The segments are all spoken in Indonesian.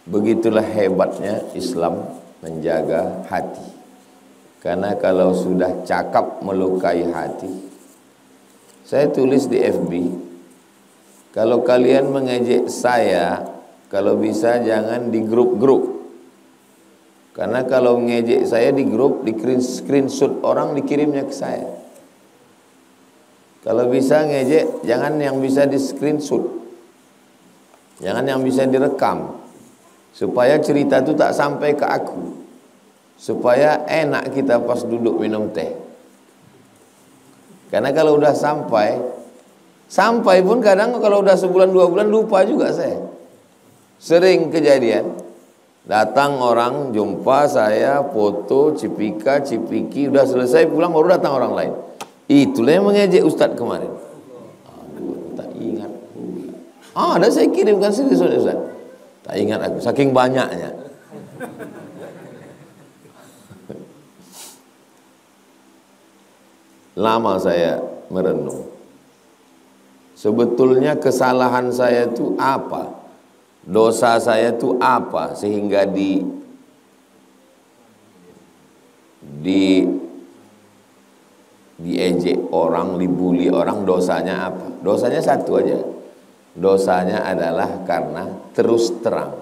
Begitulah hebatnya Islam menjaga hati. Karena kalau sudah cakap melukai hati, saya tulis di FB, kalau kalian mengejek saya, kalau bisa jangan di grup-grup. Karena kalau mengejek saya di grup, di screenshot orang dikirimnya ke saya. Kalau bisa ngejek, jangan yang bisa di screenshot, jangan yang bisa direkam, supaya cerita itu tak sampai ke aku, supaya enak kita pas duduk minum teh. Karena kalau udah sampai pun kadang kalau udah sebulan 2 bulan lupa juga saya. Sering kejadian, datang orang jumpa saya, foto, cipiki, udah selesai pulang baru datang orang lain. Itulah yang mengejek Ustadz kemarin. Aduh, tak ingat. Ada saya kirimkan screenshot Ustadz. Tak ingat aku, saking banyaknya. Lama saya merenung. Sebetulnya kesalahan saya itu apa? Dosa saya itu apa? Sehingga diejek orang, dibully orang, dosanya apa? Dosanya satu aja. Dosanya adalah karena terus terang.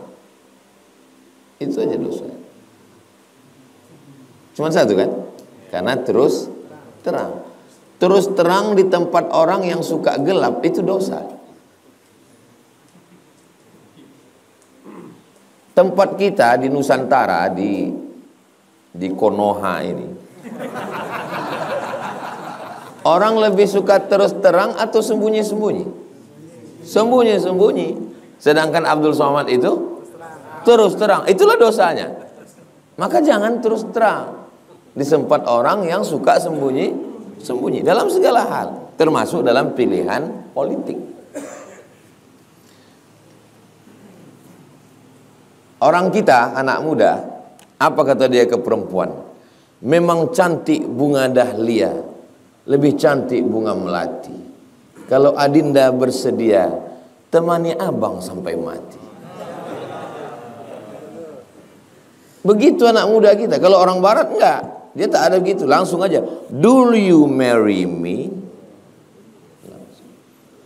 Itu aja dosanya. Cuma satu kan? Karena terus terang. Terus terang di tempat orang yang suka gelap, itu dosa. Tempat kita di Nusantara, di Konoha ini, orang lebih suka terus terang atau sembunyi-sembunyi? Sembunyi-sembunyi. Sedangkan Abdul Somad itu terus terang. Itulah dosanya. Maka jangan terus terang di tempat orang yang suka sembunyi dalam segala hal, termasuk dalam pilihan politik. Orang kita, anak muda, apa kata dia ke perempuan? Memang cantik bunga dahlia, lebih cantik bunga melati. Kalau adinda bersedia, temani abang sampai mati. Begitu anak muda kita. Kalau orang barat enggak, dia tak ada begitu, langsung aja, do you marry me?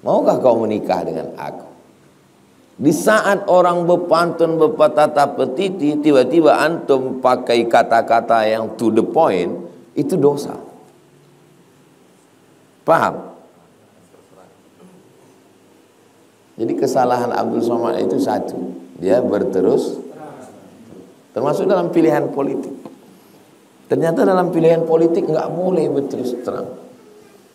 Maukah kau menikah dengan aku? Di saat orang berpantun, berpatata petiti, tiba-tiba antum pakai kata-kata yang to the point, itu dosa. Paham? Jadi kesalahan Abdul Somad itu satu, dia berterus, termasuk dalam pilihan politik. Ternyata dalam pilihan politik nggak boleh berterus terang.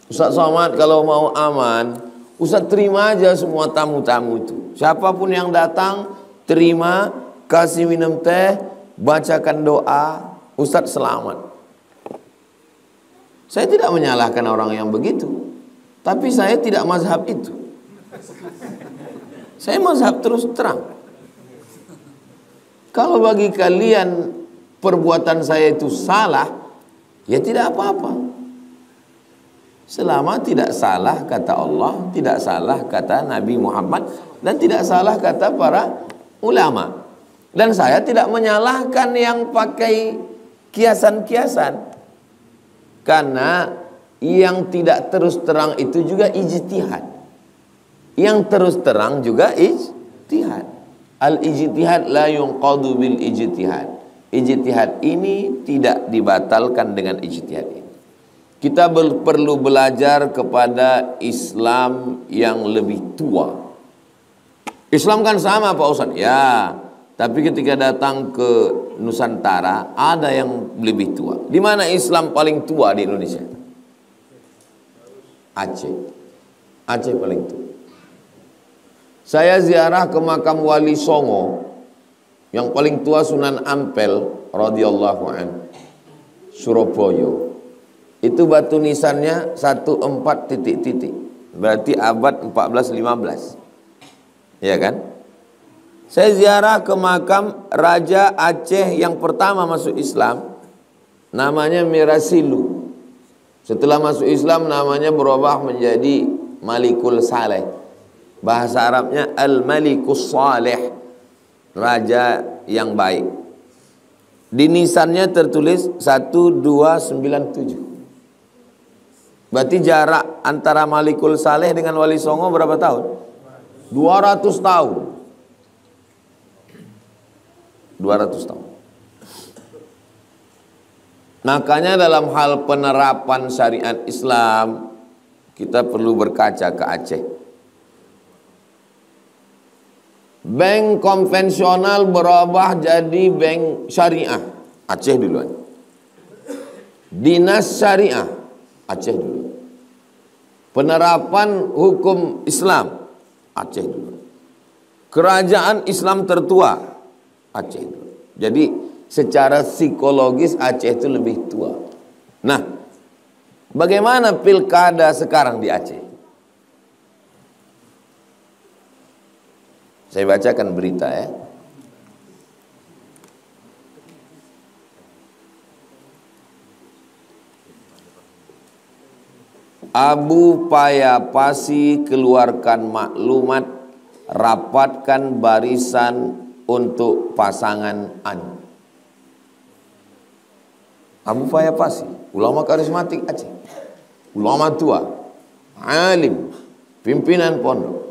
Ustaz Somad kalau mau aman, Ustaz terima aja semua tamu-tamu itu. Siapapun yang datang, terima, kasih minum teh, bacakan doa, Ustaz selamat. Saya tidak menyalahkan orang yang begitu, tapi saya tidak mazhab itu. Saya mazhab terus terang. Kalau bagi kalian perbuatan saya itu salah, ya tidak apa-apa. Selama tidak salah kata Allah, tidak salah kata Nabi Muhammad, dan tidak salah kata para ulama. Dan saya tidak menyalahkan yang pakai kiasan-kiasan. Karena yang tidak terus terang itu juga ijtihad. Yang terus terang juga ijtihad. Al-ijtihad la yunqadu bil ijtihad. Ijtihad ini tidak dibatalkan dengan ijtihad ini. Kita perlu belajar kepada Islam yang lebih tua. Islam kan sama Pak Ustaz? Ya, tapi ketika datang ke Nusantara ada yang lebih tua. Di mana Islam paling tua di Indonesia? Aceh. Aceh paling tua. Saya ziarah ke makam Wali Songo, yang paling tua Sunan Ampel radhiyallahu anhu, Surabaya. Itu batu nisannya 14 titik-titik. Berarti abad 14-15. Ya kan? Saya ziarah ke makam Raja Aceh yang pertama masuk Islam, namanya Mirasilu. Setelah masuk Islam namanya berubah menjadi Malikul Saleh. Bahasa Arabnya Al-Malikus Saleh. raja yang baik. Di nisannya tertulis 1297. Berarti jarak antara Malikul Saleh dengan Wali Songo berapa tahun? 200 tahun. 200 tahun. Makanya dalam hal penerapan syariat Islam, kita perlu berkaca ke Aceh. Bank konvensional berubah jadi bank syariah, Aceh duluan. Dinas syariah, Aceh dulu. Penerapan hukum Islam, Aceh dulu. Kerajaan Islam tertua, Aceh dulu. Jadi secara psikologis Aceh itu lebih tua. Nah, bagaimana pilkada sekarang di Aceh? Saya bacakan berita ya. Abu Payapasi keluarkan maklumat, rapatkan barisan untuk pasangan Anies. Abu Payapasi, ulama karismatik Aceh, ulama tua, alim, pimpinan pondok.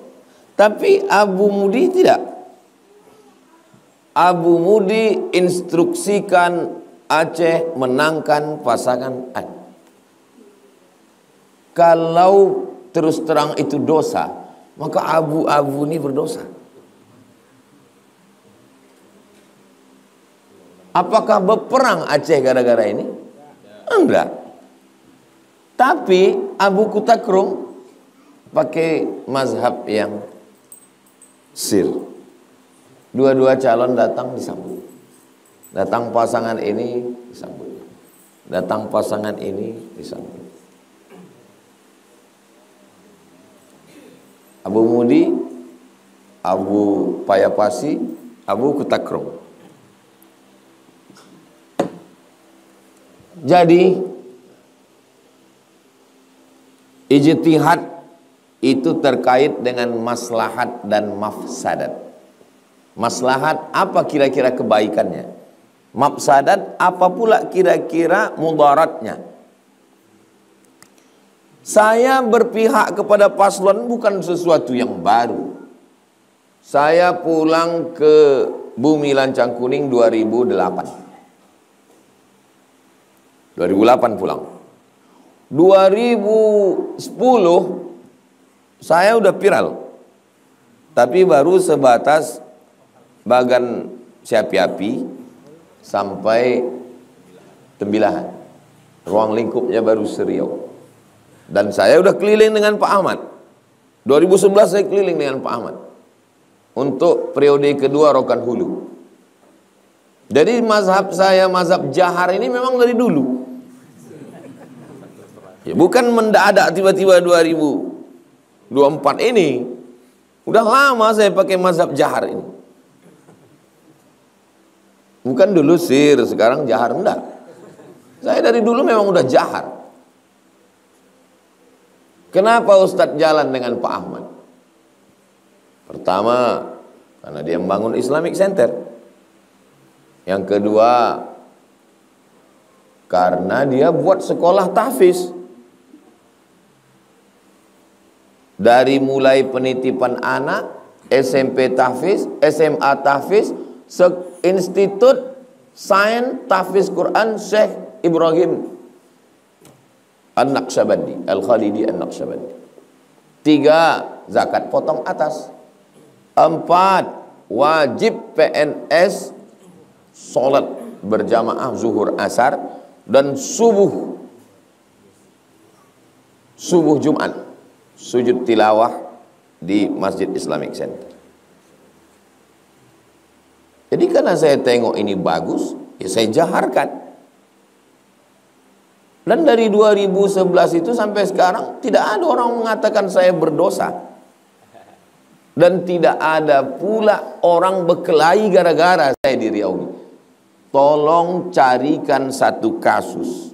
Tapi Abu Mudi tidak. Abu Mudi instruksikan Aceh menangkan pasangan Anies. Kalau terus terang itu dosa, maka Abu ini berdosa. Apakah berperang Aceh gara-gara ini? Enggak. Tapi Abu Kutakrung pakai mazhab yang sir. Dua-dua calon datang disambut. Datang pasangan ini disambut. Datang pasangan ini disambut. Abu Mudi, Abu Payapasi, Abu Kutakrung. Jadi ijtihad itu terkait dengan maslahat dan mafsadat. Maslahat apa kira-kira kebaikannya? Mafsadat apa pula kira-kira mudaratnya? Saya berpihak kepada paslon bukan sesuatu yang baru. Saya pulang ke Bumi Lancang Kuning 2008 pulang. 2010 saya udah viral. Tapi baru sebatas Bagan Siapi-api sampai Tembilahan. Ruang lingkupnya baru Seriau. Dan saya udah keliling dengan Pak Ahmad. 2011 saya keliling dengan Pak Ahmad. Untuk periode kedua Rokan Hulu. Jadi mazhab saya, mazhab Jahar ini memang dari dulu. Ya, bukan mendadak tiba-tiba 2024 ini. Udah lama saya pakai mazhab Jahar ini. Bukan dulu sir, sekarang Jahar, enggak. Saya dari dulu memang udah Jahar. Kenapa Ustadz jalan dengan Pak Ahmad? Pertama, karena dia membangun Islamic Center. Yang kedua, karena dia buat sekolah tahfiz. Dari mulai penitipan anak, SMP tahfiz, SMA tahfiz, Institut Sains Tahfiz Quran Syekh Ibrahim An-Naqsyabandi, Al-Khalidi An-Naqsyabandi. 3, zakat potong atas. 4, wajib PNS sholat berjamaah zuhur asar dan subuh Jumat sujud tilawah di Masjid Islamic Center. Jadi karena saya tengok ini bagus, ya saya jaharkan. Dan dari 2011 itu sampai sekarang tidak ada orang mengatakan saya berdosa. Dan tidak ada pula orang berkelahi gara-gara saya di Riau ini. Tolong carikan satu kasus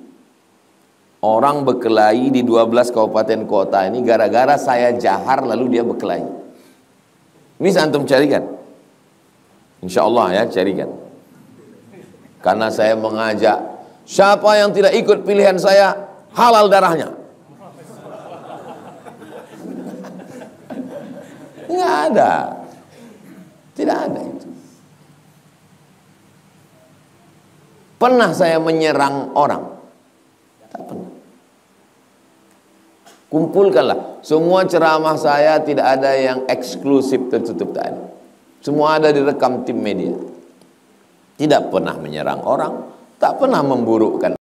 orang berkelahi di 12 kabupaten kota ini gara-gara saya jahar lalu dia berkelahi. Bisa antum carikan? Insya Allah ya, carikan. Karena saya mengajak, siapa yang tidak ikut pilihan saya, halal darahnya. Nggak ada. Tidak ada itu. Pernah saya menyerang orang? Tak pernah. Kumpulkanlah. Semua ceramah saya tidak ada yang eksklusif tertutup, tak ada. Semua ada direkam tim media. Tidak pernah menyerang orang, tak pernah memburukkan